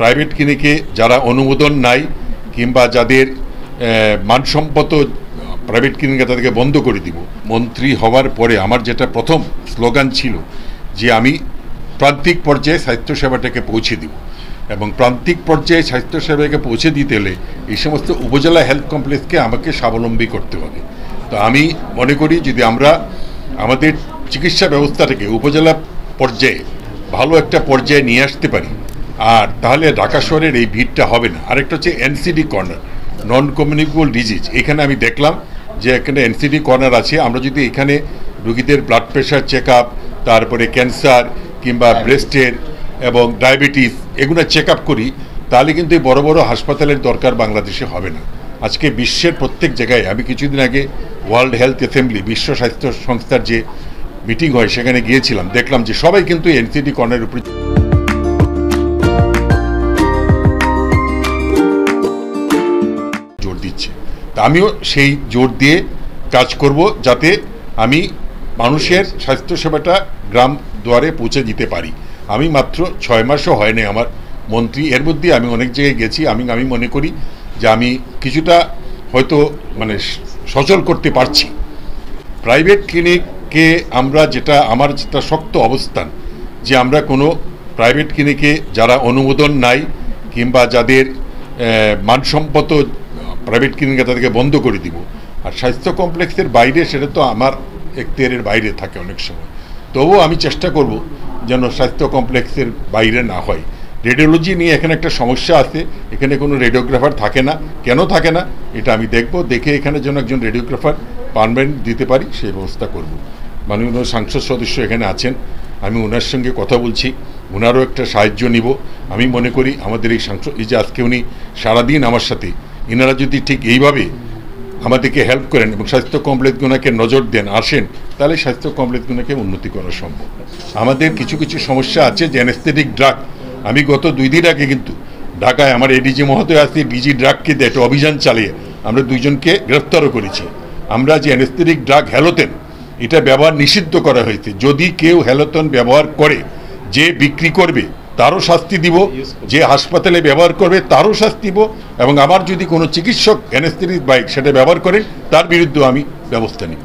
Private ক্লিনিকে যারা অনুমোদন নাই কিংবা যাদের মানসম্মত প্রাইভেট ক্লিনিকে তাদেরকে বন্ধ করে দিব। মন্ত্রী হওয়ার পরে আমার যেটা প্রথম স্লোগান ছিল যে আমি প্রান্তিক পর্যায়ে স্বাস্থ্যসেবাটাকে পৌঁছে দিব, এবং প্রান্তিক পর্যায়ে স্বাস্থ্যসেবাকে পৌঁছে দিতে হলে এই সমস্ত উপজেলা হেলথ কমপ্লেক্সকে আমাকে স্বাবলম্বী করতে হবে। তো আমি মনে করি যদি আমরা আমাদের চিকিৎসা ব্যবস্থাটাকে উপজেলা পর্যায়ে ভালো একটা পর্যায়ে নিয়ে আসতে পারি, আর তাহলে ঢাকা শহরের এই ভিড়টা হবে না। আরেকটা হচ্ছে NCD corner, non communicable disease. এখানে আমি দেখলাম যে এখানে এনসিডি কর্নার আছে। আমরা যদি এখানে রোগীদের ব্লাড প্রেশার চেক আপ, তারপরে ক্যান্সার কিংবা ব্রেস্টের এবং ডায়াবেটিস এগুলো চেক আপ করি, তাহলে কিন্তু এই বড় বড় হাসপাতালের দরকার বাংলাদেশে হবে না। আজকে বিশ্বের প্রত্যেক জায়গায়, আমি কিছুদিন আগে ওয়ার্ল্ড হেলথ অ্যাসেম্বলি, বিশ্ব স্বাস্থ্য সংস্থার যে মিটিং হয় সেখানে গিয়েছিলাম, দেখলাম যে সবাই কিন্তু এনসিডি কর্নারের উপর জোর দিচ্ছে। তা আমিও সেই জোর দিয়ে কাজ করব যাতে আমি মানুষের স্বাস্থ্যসেবাটা গ্রাম দুয়ারে পৌঁছে দিতে পারি। আমি মাত্র 6 মাসও হয়নি আমার মন্ত্রী, এর মধ্যে আমি অনেক জায়গায় গেছি। আমি মনে করি যে আমি কিছুটা হয়তো সচল করতে পারছি। প্রাইভেট ক্লিনিককে আমরা আমার যেটা শক্ত অবস্থান যে আমরা কোনো প্রাইভেট ক্লিনিকে যারা অনুমোদন নাই কিংবা যাদের মানসম্মত প্রাইভেট ক্লিনিকে তাদেরকে বন্ধ করে দিব। আর স্বাস্থ্য কমপ্লেক্সের বাইরে সেটা তো আমার এখতিয়ারের বাইরে থাকে অনেক সময়, তবুও আমি চেষ্টা করব যেন স্বাস্থ্য কমপ্লেক্সের বাইরে না হয়। রেডিওলজি নিয়ে এখানে একটা সমস্যা আছে, এখানে কোনো রেডিওগ্রাফার থাকে না। কেন থাকে না এটা আমি দেখে এখানে যেন একজন রেডিওগ্রাফার পার্মানেন্ট দিতে পারি সেই ব্যবস্থা করব। মাননীয় সংসদ সদস্য এখানে আছেন, আমি ওনার সঙ্গে কথা বলছি, ওনারও একটা সাহায্য নিব। আমি মনে করি আমাদের এই যে আজকে উনি সারাদিন আমার সাথে, এনারা যদি ঠিক এইভাবে আমাদেরকে হেল্প করেন এবং স্বাস্থ্য কমপ্লেক্সগুলোকে নজর দেন, আসেন, তাহলে স্বাস্থ্য কমপ্লেক্সগুলোকে উন্নতি করা সম্ভব। আমাদের কিছু সমস্যা আছে যে অ্যানেস্থেটিক ড্রাগ। আমি গত 2 দিন আগে কিন্তু ঢাকায় আমার এডিজি মহোদয় আছে, ডিজি ড্রাগকে দিয়ে একটা অভিযান চালিয়ে আমরা 2 জনকে গ্রেফতারও করেছি। আমরা যে অ্যানেস্থেটিক ড্রাগ হ্যালোথেন, এটা ব্যবহার নিষিদ্ধ করা হয়েছে। যদি কেউ হ্যালোথেন ব্যবহার করে, যে বিক্রি করবে তারও শাস্তি দিব, যে হাসপাতালে ব্যবহার করবে তারও শাস্তি দিব, এবং আমার যদি কোনো চিকিৎসক অ্যানেস্থেটিক সেটা ব্যবহার করেন তার বিরুদ্ধে আমি ব্যবস্থা নিব।